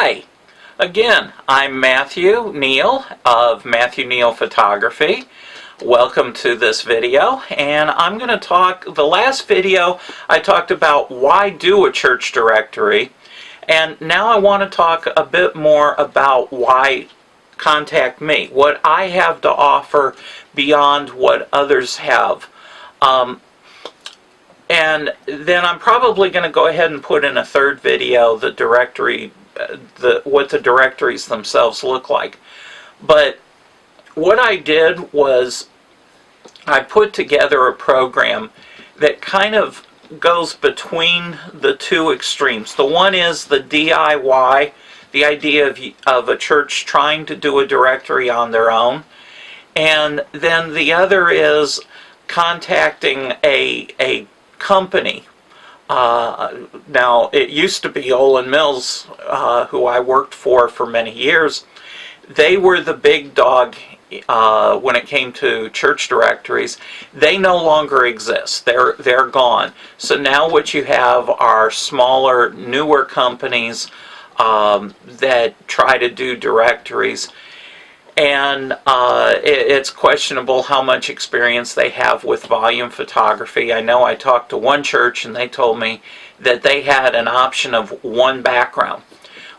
Hi, again, I'm Matthew Neale of Matthew Neale Photography. Welcome to this video, and I'm going to talk, the last video I talked about why do a church directory, and now I want to talk a bit more about why contact me, what I have to offer beyond what others have. And then I'm probably going to go ahead and put in a third video, the directory, what the directories themselves look like. But what I did was I put together a program that kind of goes between the two extremes. The one is the DIY, the idea of a church trying to do a directory on their own. And then the other is contacting a company. Now, it used to be Olin Mills, who I worked for many years. They were the big dog when it came to church directories. They no longer exist. They're gone. So now what you have are smaller, newer companies that try to do directories. And it's questionable how much experience they have with volume photography. I know I talked to one church and they told me that they had an option of one background.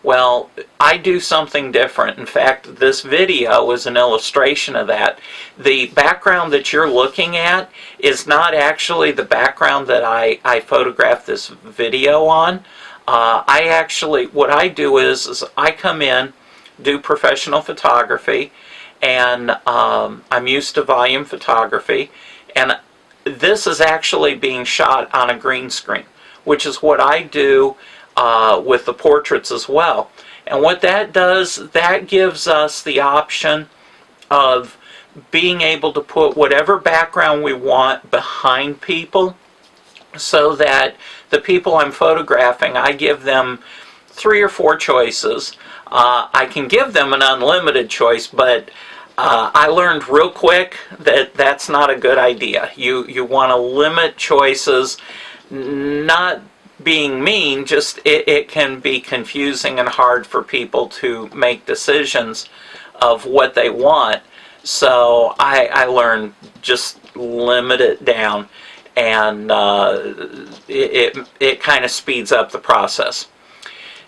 Well, I do something different. In fact, this video is an illustration of that. The background that you're looking at is not actually the background that I photographed this video on. What I do is I come in, do professional photography, and I'm used to volume photography, and this is actually being shot on a green screen, which is what I do with the portraits as well. And what that does, that gives us the option of being able to put whatever background we want behind people, so that the people I'm photographing, I give them 3 or 4 choices. I can give them an unlimited choice, but I learned real quick that that's not a good idea. You want to limit choices, not being mean, just it can be confusing and hard for people to make decisions of what they want. So I learned just limit it down, and it kind of speeds up the process.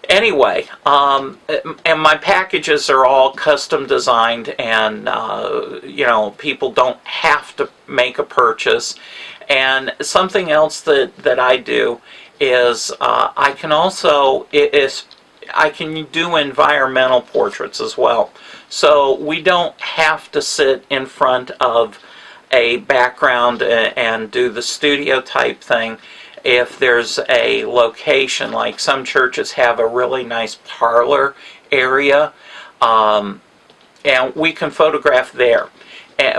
Anyway, and my packages are all custom designed, and people don't have to make a purchase. And something else that I do is I can do environmental portraits as well. So we don't have to sit in front of a background and do the studio type thing. If there's a location, like some churches have a really nice parlor area, and we can photograph there,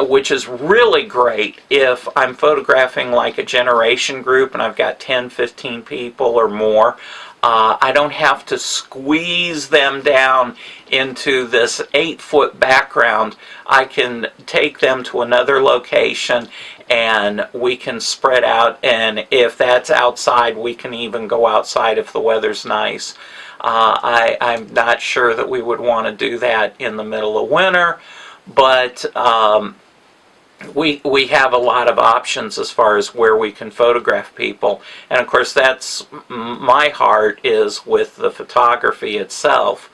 which is really great if I'm photographing like a generation group and I've got 10, 15 people or more. I don't have to squeeze them down into this 8-foot background. I can take them to another location and we can spread out, and if that's outside, we can even go outside if the weather's nice. I'm not sure that we would want to do that in the middle of winter, but we have a lot of options as far as where we can photograph people. And of course, that's my heart is with the photography itself,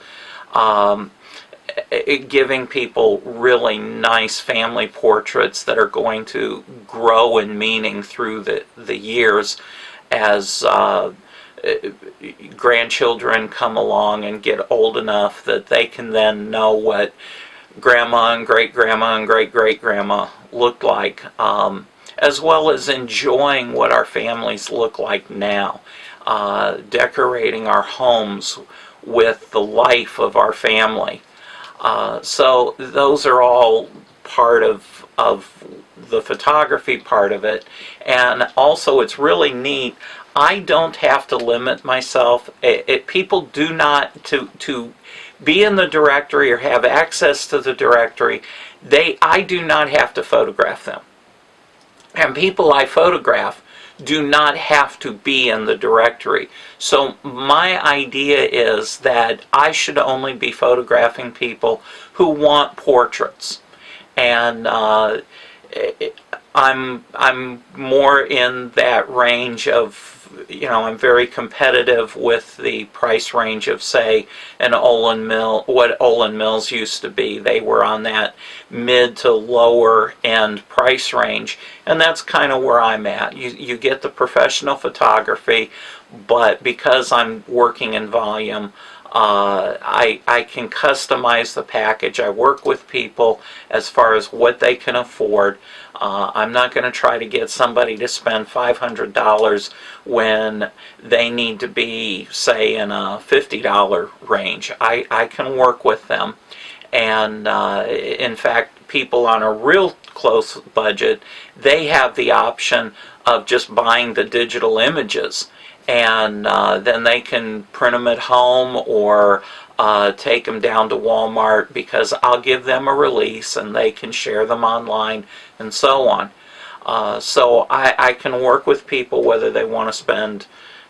giving people really nice family portraits that are going to grow in meaning through the years as grandchildren come along and get old enough that they can then know what grandma and great-grandma looked like, as well as enjoying what our families look like now, decorating our homes with the life of our family. So those are all part of the photography part of it. And also, it's really neat. I don't have to limit myself. People do not, to be in the directory or have access to the directory, I do not have to photograph them. And people I photograph do not have to be in the directory. So my idea is that I should only be photographing people who want portraits. And I'm more in that range of, I'm very competitive with the price range of, say, an Olin Mill, what Olin Mills used to be. They were on that mid to lower end price range, and that's kind of where I'm at. You get the professional photography, but because I'm working in volume, I can customize the package. I work with people as far as what they can afford. I'm not going to try to get somebody to spend $500 when they need to be, say, in a $50 range. I can work with them. And in fact, people on a real close budget, they have the option of just buying the digital images. And then they can print them at home or take them down to Walmart, because I'll give them a release and they can share them online and so on. So I can work with people whether they want to spend,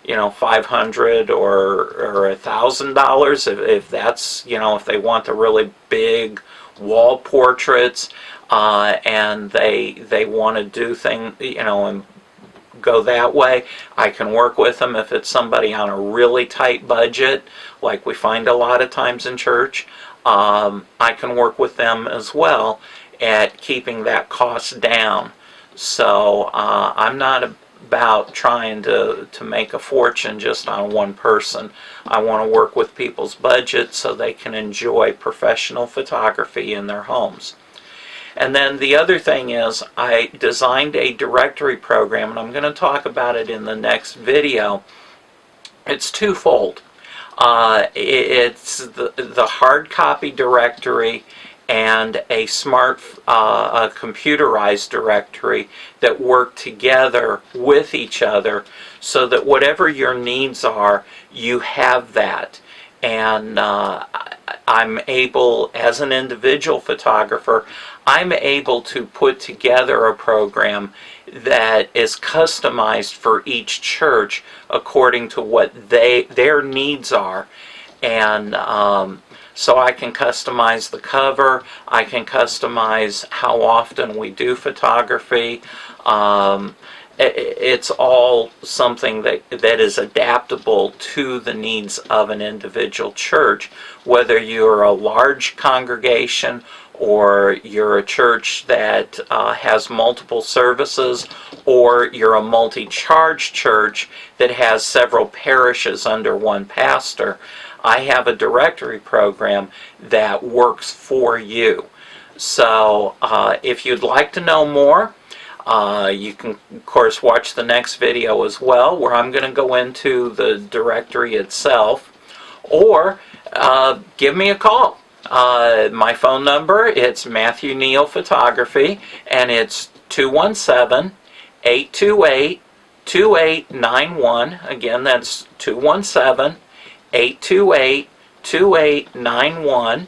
$500 or $1,000, if that's, if they want the really big wall portraits, and they want to do things, and go that way. I can work with them. If it's somebody on a really tight budget, like we find a lot of times in church, I can work with them as well at keeping that cost down. So I'm not about trying to make a fortune just on one person. I want to work with people's budgets so they can enjoy professional photography in their homes. And then the other thing is, I designed a directory program, and I'm going to talk about it in the next video. It's twofold. It's the hard copy directory and a smart a computerized directory that work together with each other, so that whatever your needs are, you have that. And I'm able, as an individual photographer, I'm able to put together a program that is customized for each church according to what their needs are. And so I can customize the cover, I can customize how often we do photography. It's all something that is adaptable to the needs of an individual church, whether you're a large congregation or you're a church that has multiple services, or you're a multi-charge church that has several parishes under one pastor. I have a directory program that works for you. So if you'd like to know more, you can, of course, watch the next video as well, where I'm going to go into the directory itself, or give me a call. My phone number, it's Matthew Neale Photography, and it's 217-828-2891. Again, that's 217-828-2891.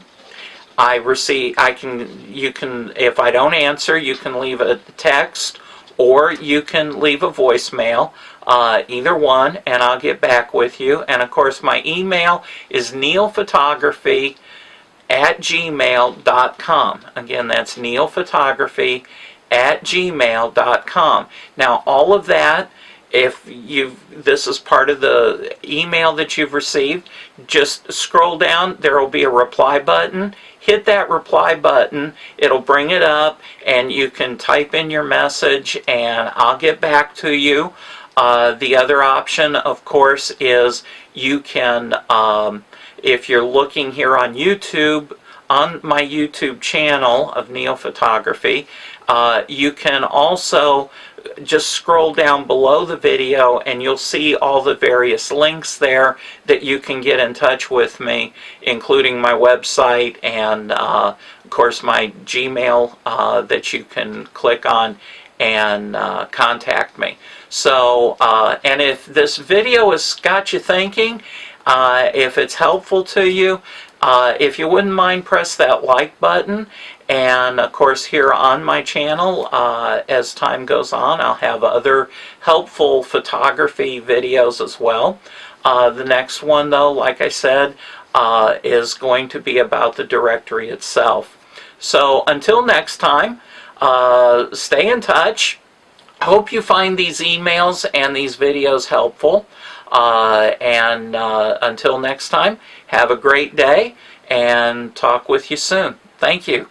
You can, if I don't answer, you can leave a text or you can leave a voicemail, either one, and I'll get back with you. And of course, my email is nealephotography@gmail.com. Again, that's nealephotography@gmail.com. Now, all of that, if this is part of the email that you've received, just scroll down, there will be a reply button. Hit that reply button, it'll bring it up, and you can type in your message and I'll get back to you. The other option, of course, is you can, if you're looking here on YouTube, on my YouTube channel of Neale Photography, you can also just scroll down below the video and you'll see all the various links there that you can get in touch with me, including my website and of course my Gmail that you can click on and contact me. So and if this video has got you thinking, if it's helpful to you, if you wouldn't mind, press that like button And of course, here on my channel, as time goes on, I'll have other helpful photography videos as well. The next one, though, like I said, is going to be about the directory itself. So until next time, stay in touch. Hope you find these emails and these videos helpful. Until next time, have a great day and talk with you soon. Thank you.